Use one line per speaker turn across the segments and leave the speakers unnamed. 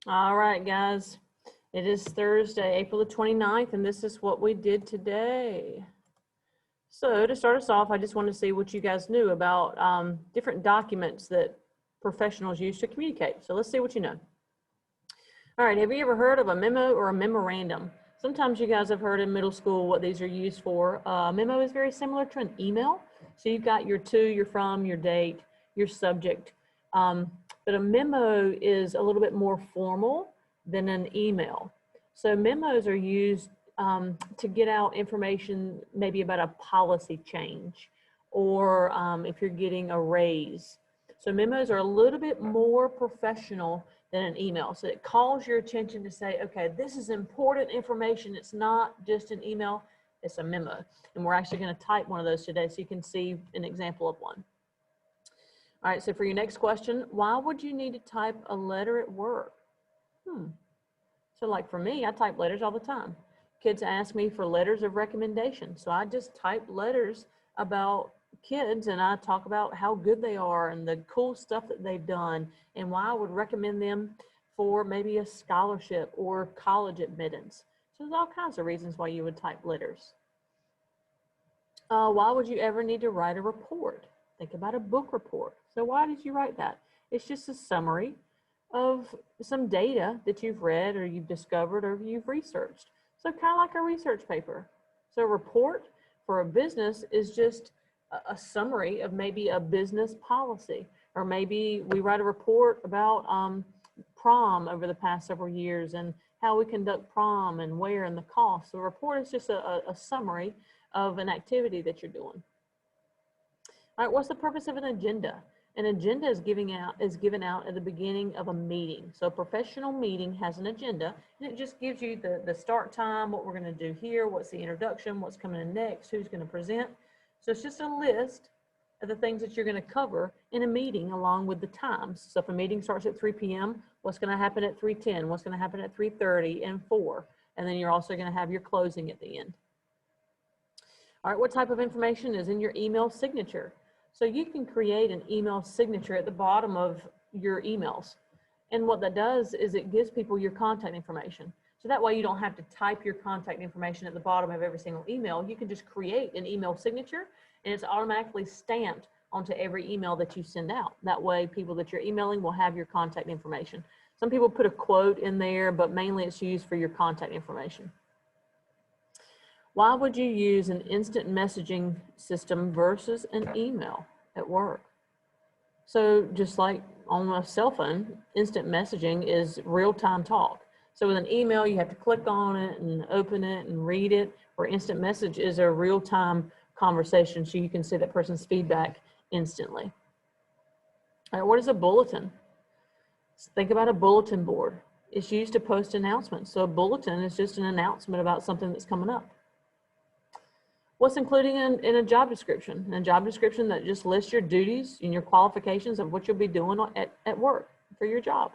All right, guys. It is Thursday, April the 29th, and this is what we did today. So to start us off, I just want to see what you guys knew about different documents that professionals use to communicate. So let's see what you know. All right, have you ever heard of a memo or a memorandum? Sometimes you guys have heard in middle school what these are used for. A memo is very similar to an email. So you've got your to, your from, your date, your subject. But a memo is a little bit more formal than an email. So memos are used to get out information maybe about a policy change or if you're getting a raise. So memos are a little bit more professional than an email. So it calls your attention to say, okay, this is important information. It's not just an email, it's a memo. And we're actually going to type one of those today so you can see an example of one. All right, so for your next question, why would you need to type a letter at work? So like for me, I type letters all the time. Kids ask me for letters of recommendation. So I just type letters about kids and I talk about how good they are and the cool stuff that they've done and why I would recommend them for maybe a scholarship or college admittance. So there's all kinds of reasons why you would type letters. Why would you ever need to write a report? Think about a book report. So why did you write that? It's just a summary of some data that you've read or you've discovered or you've researched. So kind of like a research paper. So a report for a business is just a summary of maybe a business policy, or maybe we write a report about prom over the past several years and how we conduct prom and where and the cost. So a report is just a summary of an activity that you're doing. All right, what's the purpose of an agenda? An agenda is given out at the beginning of a meeting. So a professional meeting has an agenda, and it just gives you the start time, what we're going to do here, what's the introduction, what's coming in next, who's going to present. So it's just a list of the things that you're going to cover in a meeting along with the times. So if a meeting starts at 3 p.m., what's going to happen at 3:10, what's going to happen at 3:30 and 4, and then you're also going to have your closing at the end. All right, what type of information is in your email signature? So you can create an email signature at the bottom of your emails. And what that does is it gives people your contact information. So that way you don't have to type your contact information at the bottom of every single email. You can just create an email signature and it's automatically stamped onto every email that you send out. That way people that you're emailing will have your contact information. Some people put a quote in there, but mainly it's used for your contact information. Why would you use an instant messaging system versus an email at work? So just like on a cell phone, instant messaging is real-time talk. So with an email, you have to click on it and open it and read it, where instant message is a real-time conversation, so you can see that person's feedback instantly. All right, what is a bulletin? So think about a bulletin board. It's used to post announcements. So a bulletin is just an announcement about something that's coming up. What's included in a job description? A job description that just lists your duties and your qualifications of what you'll be doing at work for your job.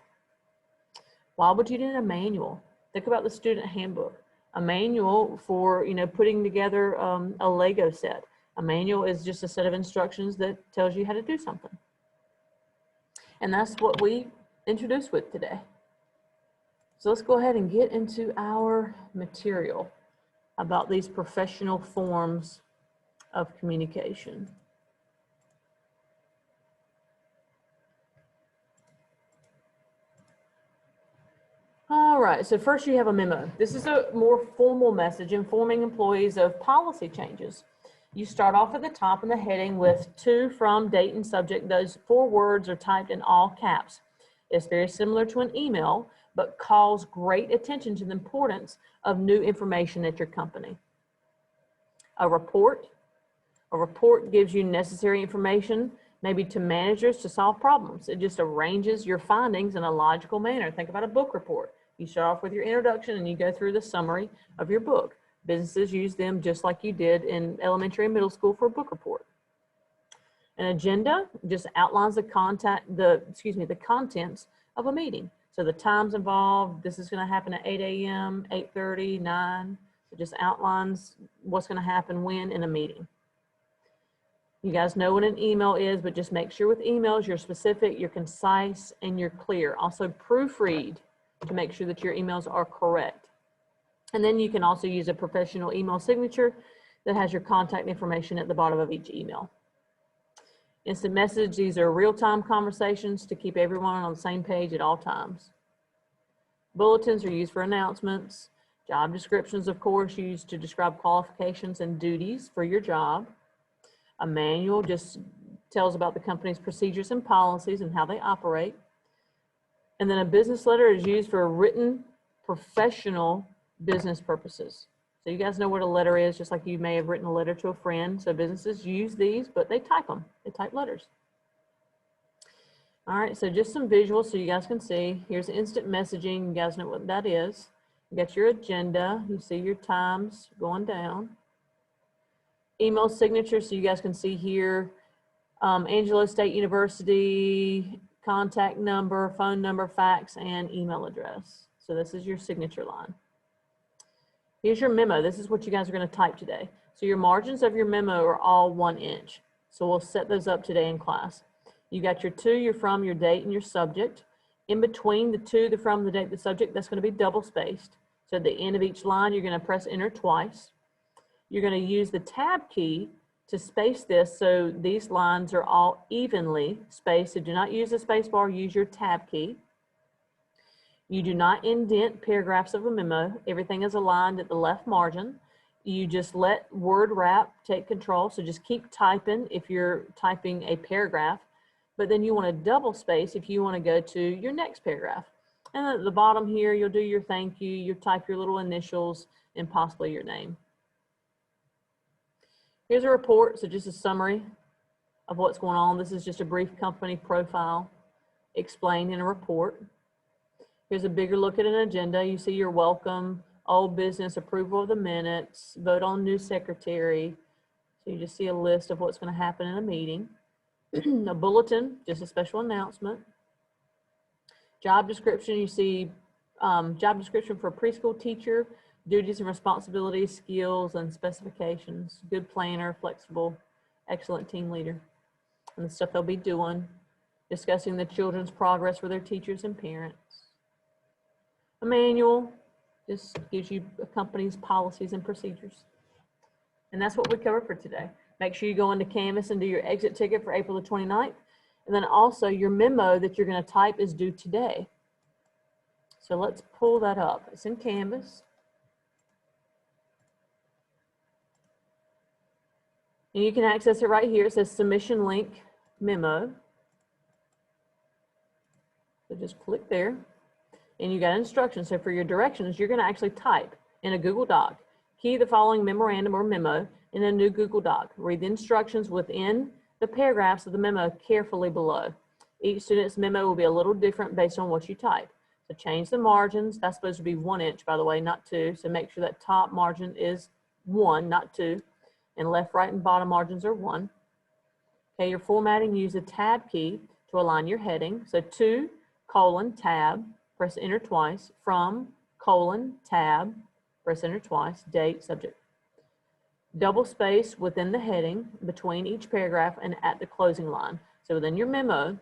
Why would you need a manual? Think about the student handbook. A manual for putting together a Lego set. A manual is just a set of instructions that tells you how to do something. And that's what we introduced with today. So let's go ahead and get into our material about these professional forms of communication. All right, so first you have a memo. This is a more formal message informing employees of policy changes. You start off at the top in the heading with to, from, date, and subject. Those 4 words are typed in all caps. It's very similar to an email, but calls great attention to the importance of new information at your company. A report gives you necessary information, maybe to managers to solve problems. It just arranges your findings in a logical manner. Think about a book report. You start off with your introduction and you go through the summary of your book. Businesses use them just like you did in elementary and middle school for a book report. An agenda just outlines the contents of a meeting. So the times involved, this is going to happen at 8 a.m., 8:30, 9. It just outlines what's going to happen when in a meeting. You guys know what an email is, but just make sure with emails you're specific, you're concise, and you're clear. Also proofread to make sure that your emails are correct. And then you can also use a professional email signature that has your contact information at the bottom of each email. Instant message, these are real-time conversations to keep everyone on the same page at all times. Bulletins are used for announcements. Job descriptions, of course, used to describe qualifications and duties for your job. A manual just tells about the company's procedures and policies and how they operate. And then a business letter is used for written professional business purposes. So you guys know what a letter is, just like you may have written a letter to a friend. So businesses use these, but they type them. They type letters. All right, so just some visuals so you guys can see. Here's instant messaging. You guys know what that is. You got your agenda. You see your times going down. Email signature, so you guys can see here, Angelo State University, contact number, phone number, fax, and email address. So this is your signature line. Here's your memo. This is what you guys are going to type today. So your margins of your memo are all 1 inch. So we'll set those up today in class. You got your to, your from, your date, and your subject. In between the to, the from, the date, the subject, that's going to be double spaced. So at the end of each line, you're going to press enter twice. You're going to use the tab key to space this so these lines are all evenly spaced. So do not use the space bar, use your tab key. You do not indent paragraphs of a memo. Everything is aligned at the left margin. You just let word wrap take control. So just keep typing if you're typing a paragraph, but then you want to double space if you want to go to your next paragraph. And at the bottom here, you'll do your thank you, you'll type your little initials and possibly your name. Here's a report, so just a summary of what's going on. This is just a brief company profile explained in a report. Here's a bigger look at an agenda. You see your welcome, old business, approval of the minutes, vote on new secretary. So you just see a list of what's going to happen in a meeting. A bulletin, just a special announcement. Job description, you see job description for a preschool teacher, duties and responsibilities, skills and specifications, good planner, flexible, excellent team leader, and the stuff they'll be doing, discussing the children's progress with their teachers and parents. A manual just gives you a company's policies and procedures. And that's what we covered for today. Make sure you go into Canvas and do your exit ticket for April the 29th. And then also your memo that you're going to type is due today. So let's pull that up. It's in Canvas. And you can access it right here. It says submission link memo. So just click there. And you got instructions. So for your directions, you're going to actually type in a Google Doc. Key the following memorandum or memo in a new Google Doc. Read the instructions within the paragraphs of the memo carefully below. Each student's memo will be a little different based on what you type. So change the margins. That's supposed to be 1 inch, by the way, not 2. So make sure that top margin is 1, not 2. And left, right, and bottom margins are 1. Okay, your formatting, use the tab key to align your heading. So to, colon, tab, press enter twice. From, colon, tab, press enter twice. Date, subject. Double space within the heading, between each paragraph, and at the closing line. So within your memo,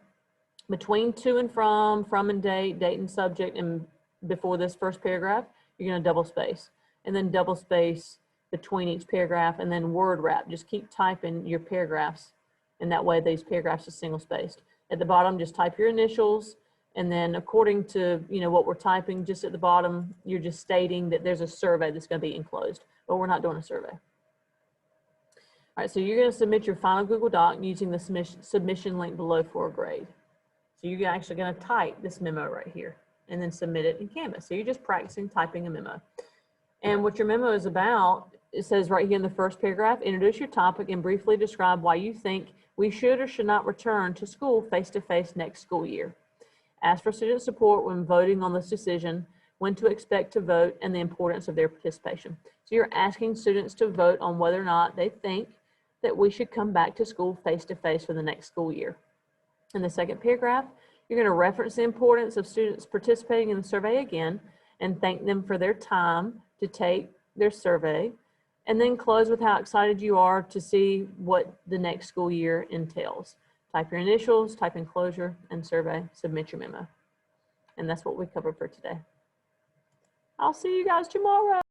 between to and from and date, date and subject, and before this first paragraph, you're going to double space. And then double space between each paragraph, and then word wrap. Just keep typing your paragraphs, and that way these paragraphs are single spaced. At the bottom, just type your initials, and then according to what we're typing, just at the bottom, you're just stating that there's a survey that's going to be enclosed, but we're not doing a survey. All right, so you're going to submit your final Google Doc using the submission link below for a grade. So you're actually going to type this memo right here and then submit it in Canvas. So you're just practicing typing a memo. And what your memo is about, it says right here in the first paragraph, introduce your topic and briefly describe why you think we should or should not return to school face-to-face next school year. Ask for student support when voting on this decision, when to expect to vote, and the importance of their participation. So you're asking students to vote on whether or not they think that we should come back to school face-to-face for the next school year. In the second paragraph, you're going to reference the importance of students participating in the survey again and thank them for their time to take their survey, and then close with how excited you are to see what the next school year entails. Type your initials, type enclosure and survey, submit your memo. And that's what we covered for today. I'll see you guys tomorrow.